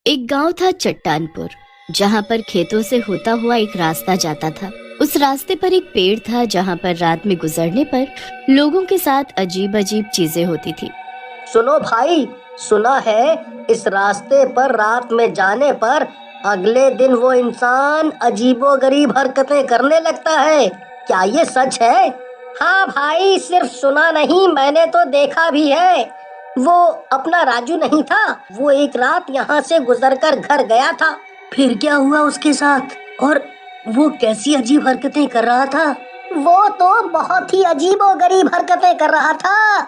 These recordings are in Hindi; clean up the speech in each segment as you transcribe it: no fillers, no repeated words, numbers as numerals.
एक गांव था चट्टानपुर, जहां पर खेतों से होता हुआ एक रास्ता जाता था। उस रास्ते पर एक पेड़ था जहां पर रात में गुजरने पर लोगों के साथ अजीब अजीब चीजें होती थी। सुनो भाई, सुना है इस रास्ते पर रात में जाने पर अगले दिन वो इंसान अजीबोगरीब हरकतें करने लगता है। क्या ये सच है? हाँ भाई, सिर्फ सुना नहीं, मैंने तो देखा भी है। वो अपना राजू नहीं था, वो एक रात यहाँ से गुजरकर घर गया था। फिर क्या हुआ उसके साथ और वो कैसी अजीब हरकतें कर रहा था? वो तो बहुत ही अजीबोगरीब हरकतें कर रहा था।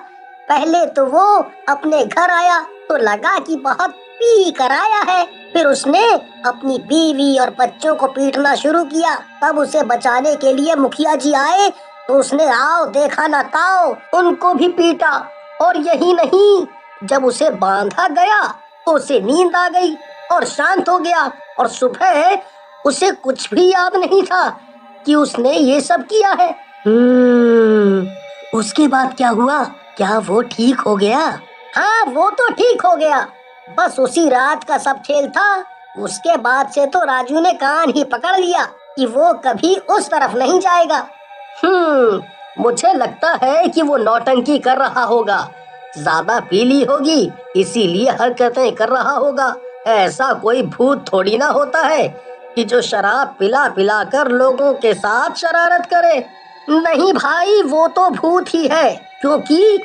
पहले तो वो अपने घर आया तो लगा कि बहुत पी कर आया है। फिर उसने अपनी बीवी और बच्चों को पीटना शुरू किया। तब उसे बचाने के लिए मुखिया जी आए तो उसने आओ देखा ना ताओ उनको भी पीटा। और यही नहीं, जब उसे बांधा गया तो उसे नींद आ गई और शांत हो गया। और सुबह उसे कुछ भी याद नहीं था कि उसने ये सब किया है। उसके बाद क्या हुआ? क्या वो ठीक हो गया? हाँ, वो तो ठीक हो गया। बस उसी रात का सब खेल था। उसके बाद से तो राजू ने कान ही पकड़ लिया कि वो कभी उस तरफ नहीं जाएगा। मुझे लगता है कि वो नौटंकी कर रहा होगा, ज्यादा पी ली होगी इसीलिए हरकतें कर रहा होगा। ऐसा कोई भूत थोड़ी ना होता है कि जो शराब पिला पिला कर लोगों के साथ शरारत करे। नहीं भाई, वो तो भूत ही है, क्योंकि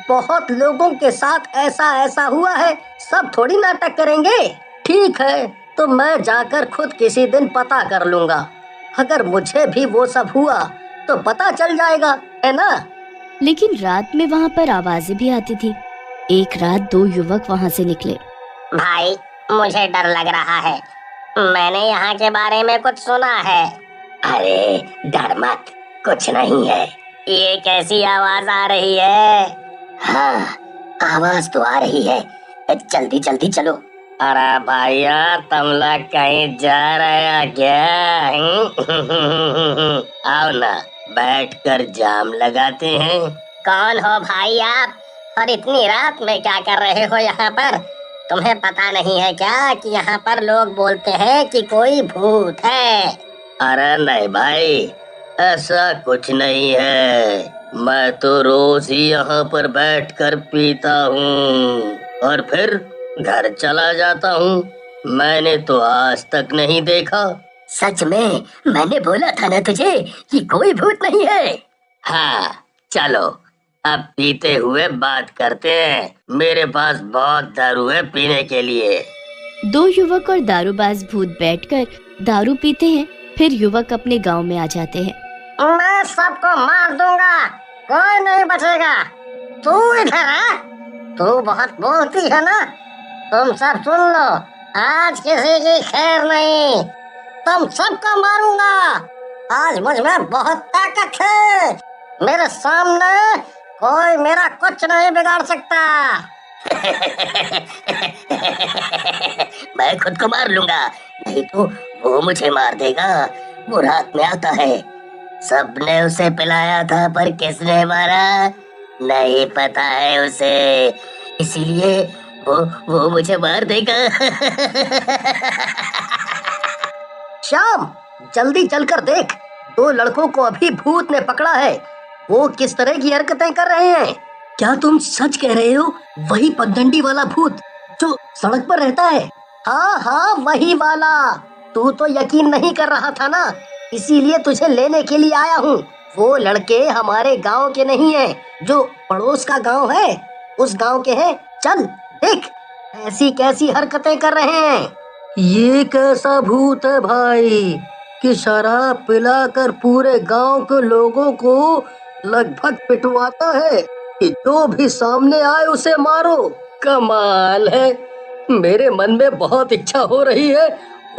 बहुत लोगों के साथ ऐसा ऐसा हुआ है। सब थोड़ी नाटक करेंगे। ठीक है, तो मैं जाकर खुद किसी दिन पता कर लूंगा। अगर मुझे भी वो सब हुआ तो पता चल जाएगा, है ना? लेकिन रात में वहां पर आवाजें भी आती थी। एक रात दो युवक वहां से निकले। भाई, मुझे डर लग रहा है, मैंने यहाँ के बारे में कुछ सुना है। अरे डर मत, कुछ नहीं है। ये कैसी आवाज आ रही है? हाँ, आवाज तो आ रही है, जल्दी जल्दी चलो। अरे भैया, तुम लोग कहीं जा रहे हो क्या? आओ ना, बैठकर जाम लगाते हैं। कौन हो भाई आप, और इतनी रात में क्या कर रहे हो यहाँ पर? तुम्हें पता नहीं है क्या कि यहाँ पर लोग बोलते हैं कि कोई भूत है? अरे नहीं भाई, ऐसा कुछ नहीं है। मैं तो रोज ही यहाँ पर बैठकर पीता हूँ और फिर घर चला जाता हूँ। मैंने तो आज तक नहीं देखा। सच में? मैंने बोला था ना तुझे कि कोई भूत नहीं है। हाँ, चलो अब पीते हुए बात करते हैं। मेरे पास बहुत दारू है पीने के लिए। दो युवक और दारूबाज भूत बैठकर दारू पीते हैं। फिर युवक अपने गांव में आ जाते हैं। मैं सबको मार दूंगा, कोई नहीं बचेगा। तू इधर है, तू बहुत बोलती है ना। तुम सब सुन लो, आज किसी की खैर नहीं, तुम सबको मारूंगा। आज मुझ में बहुत ताकत है, मेरे सामने कोई मेरा कुछ नहीं बिगाड़ सकता। मैं खुद को मार लूंगा, नहीं तो वो मुझे मार देगा। वो रात में आता है, सबने उसे पिलाया था पर किसने मारा नहीं पता है उसे, इसीलिए वो मुझे मार देगा। श्याम, जल्दी चलकर देख, दो लड़कों को अभी भूत ने पकड़ा है। वो किस तरह की हरकतें कर रहे हैं। क्या तुम सच कह रहे हो? वही पगडंडी वाला भूत जो सड़क पर रहता है? हाँ हाँ, वही वाला। तू तो यकीन नहीं कर रहा था ना, इसीलिए तुझे लेने के लिए आया हूँ। वो लड़के हमारे गांव के नहीं हैं, जो पड़ोस का गांव है उस गांव के हैं। चल देख, ऐसी कैसी हरकतें कर रहे हैं। ये कैसा भूत है भाई कि शराब पिलाकर पूरे गांव के लोगों को लगभग पिटवाता है कि जो भी सामने आए उसे मारो। कमाल है, मेरे मन में बहुत इच्छा हो रही है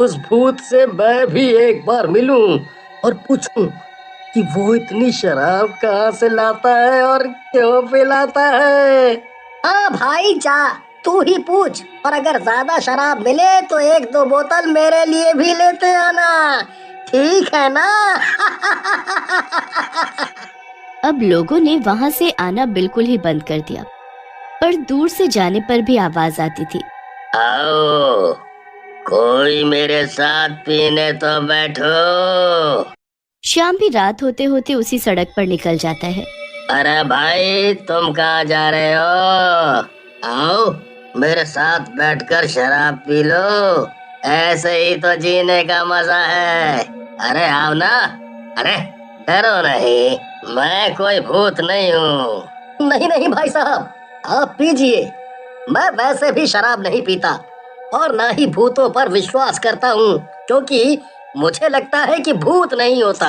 उस भूत से मैं भी एक बार मिलूं और पूछूं कि वो इतनी शराब कहाँ से लाता है और क्यों पिलाता है। हाँ भाई, जा तू ही पूछ, और अगर ज्यादा शराब मिले तो एक दो बोतल मेरे लिए भी लेते आना, ठीक है ना? अब लोगों ने वहां से आना बिल्कुल ही बंद कर दिया, पर दूर से जाने पर भी आवाज आती थी। आओ, कोई मेरे साथ पीने तो बैठो। श्याम भी रात होते होते उसी सड़क पर निकल जाता है। अरे भाई, तुम कहाँ जा रहे हो? आओ, मेरे साथ बैठकर शराब पी लो। ऐसे ही तो जीने का मजा है। अरे आओ ना। अरे डरो नहीं, मैं कोई भूत नहीं हूँ। नहीं नहीं भाई साहब, आप पीजिए। मैं वैसे भी शराब नहीं पीता और ना ही भूतों पर विश्वास करता हूँ, क्योंकि मुझे लगता है कि भूत नहीं होता।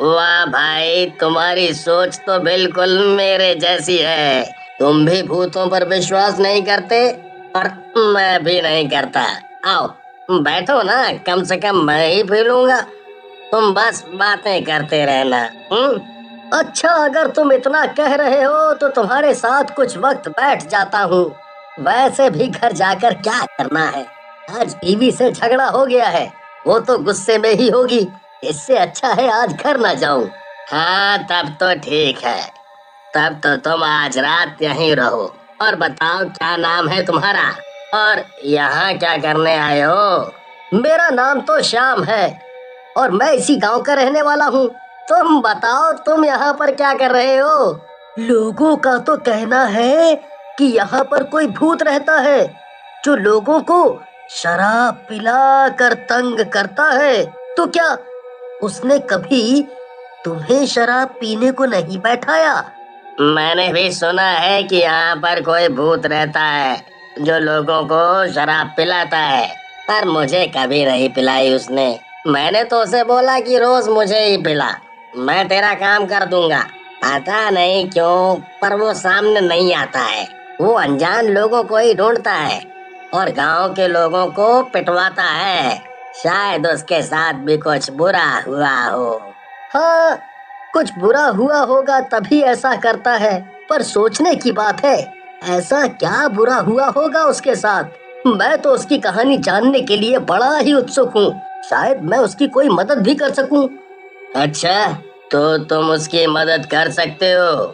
वाह भाई, तुम्हारी सोच तो बिल्कुल मेरे जैसी है। तुम भी भूतों पर विश्वास नहीं करते और मैं भी नहीं करता। आओ बैठो ना, कम से कम मैं ही पी लूंगा। तुम बस बातें करते रहना। अच्छा, अगर तुम इतना कह रहे हो तो तुम्हारे साथ कुछ वक्त बैठ जाता हूँ। वैसे भी घर जाकर क्या करना है? आज बीवी से झगड़ा हो गया है, वो तो गुस्से में ही होगी। इससे अच्छा है आज घर ना जाऊं। हाँ तब तो ठीक है, तब तो तुम आज रात यहीं रहो। और बताओ, क्या नाम है तुम्हारा और यहाँ क्या करने आए हो? मेरा नाम तो श्याम है और मैं इसी गांव का रहने वाला हूँ। तुम बताओ, तुम यहाँ पर क्या कर रहे हो? लोगों का तो कहना है कि यहाँ पर कोई भूत रहता है जो लोगों को शराब पिला कर तंग करता है। तो क्या उसने कभी तुम्हें शराब पीने को नहीं बैठाया? मैंने भी सुना है कि यहाँ पर कोई भूत रहता है जो लोगों को शराब पिलाता है, पर मुझे कभी नहीं पिलाई उसने। मैंने तो उसे बोला कि रोज मुझे ही पिला, मैं तेरा काम कर दूंगा। पता नहीं क्यों, पर वो सामने नहीं आता है। वो अनजान लोगों को ही ढूंढता है और गांव के लोगों को पिटवाता है। शायद उसके साथ भी कुछ बुरा हुआ हो। हाँ, कुछ बुरा हुआ होगा तभी ऐसा करता है। पर सोचने की बात है, ऐसा क्या बुरा हुआ होगा उसके साथ? मैं तो उसकी कहानी जानने के लिए बड़ा ही उत्सुक हूँ। शायद मैं उसकी कोई मदद भी कर सकूं। अच्छा, तो तुम उसकी मदद कर सकते हो?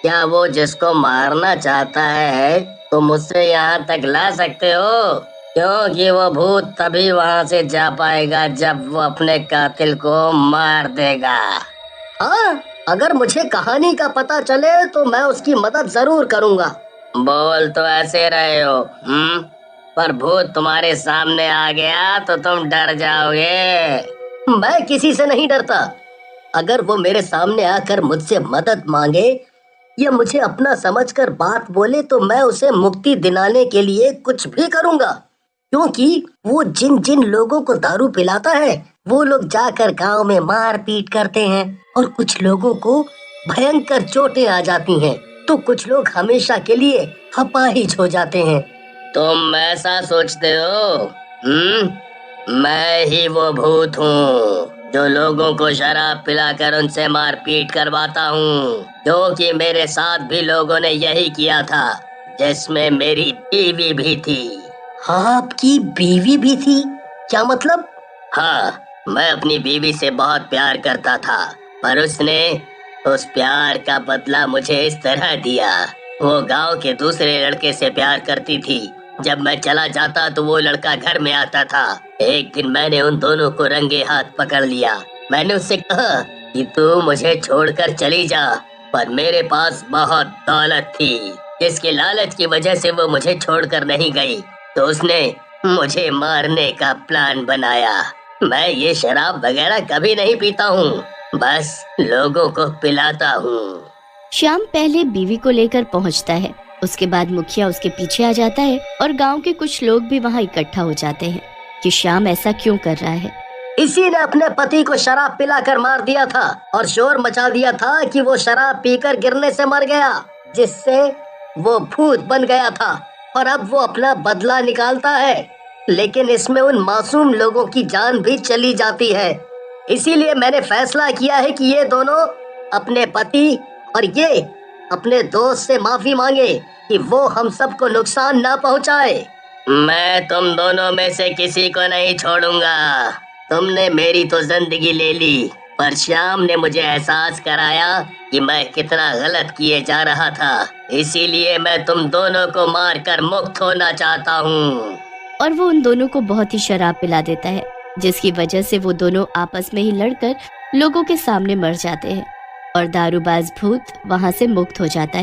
क्या वो जिसको मारना चाहता है तुम उससे यहाँ तक ला सकते हो? क्योंकि वो भूत तभी वहाँ से जा पाएगा जब वो अपने कातिल को मार देगा। हाँ, अगर मुझे कहानी का पता चले तो मैं उसकी मदद जरूर करूँगा। बोल तो ऐसे रहे हो, पर भूत तुम्हारे सामने आ गया तो तुम डर जाओगे। मैं किसी से नहीं डरता। अगर वो मेरे सामने आकर मुझसे मदद मांगे या मुझे अपना समझकर बात बोले तो मैं उसे मुक्ति दिलाने के लिए कुछ भी करूँगा। क्योंकि वो जिन जिन लोगों को दारू पिलाता है वो लोग जाकर गांव में मार पीट करते हैं और कुछ लोगों को भयंकर चोटें आ जाती हैं, तो कुछ लोग हमेशा के लिए अपाहिज हो जाते हैं। तुम ऐसा सोचते हो? मैं ही वो भूत हूँ जो लोगों को शराब पिलाकर उनसे मार पीट करवाता हूँ, क्योंकि मेरे साथ भी लोगों ने यही किया था, जिसमें मेरी बीवी भी थी। हाँ, आपकी बीवी भी थी? क्या मतलब? हाँ, मैं अपनी बीवी से बहुत प्यार करता था, पर उसने उस प्यार का बदला मुझे इस तरह दिया। वो गांव के दूसरे लड़के से प्यार करती थी। जब मैं चला जाता तो वो लड़का घर में आता था। एक दिन मैंने उन दोनों को रंगे हाथ पकड़ लिया। मैंने उससे कहा कि तू मुझे छोड़कर चली जा, पर मेरे पास बहुत दौलत थी, जिसके लालच की वजह से वो मुझे छोड़कर नहीं गई। तो उसने मुझे मारने का प्लान बनाया। मैं ये शराब वगैरह कभी नहीं पीता हूँ, बस लोगों को पिलाता हूँ। श्याम पहले बीवी को लेकर पहुंचता है, उसके बाद मुखिया उसके पीछे आ जाता है और गांव के कुछ लोग भी वहां इकट्ठा हो जाते हैं कि श्याम ऐसा क्यों कर रहा है। इसी ने अपने पति को शराब पिलाकर मार दिया था और शोर मचा दिया था कि वो शराब पीकर गिरने से मर गया, जिससे वो भूत बन गया था और अब वो अपना बदला निकालता है। लेकिन इसमें उन मासूम लोगों की जान भी चली जाती है। इसीलिए मैंने फैसला किया है कि ये दोनों अपने पति और ये अपने दोस्त से माफी मांगे कि वो हम सबको नुकसान ना पहुंचाए। मैं तुम दोनों में से किसी को नहीं छोड़ूंगा। तुमने मेरी तो जिंदगी ले ली, पर श्याम ने मुझे एहसास कराया कि मैं कितना गलत किए जा रहा था। इसीलिए मैं तुम दोनों को मारकर मुक्त होना चाहता हूँ। और वो उन दोनों को बहुत ही शराब पिला देता है, जिसकी वजह से वो दोनों आपस में ही लड़कर लोगों के सामने मर जाते हैं और दारूबाज भूत वहां से मुक्त हो जाता है।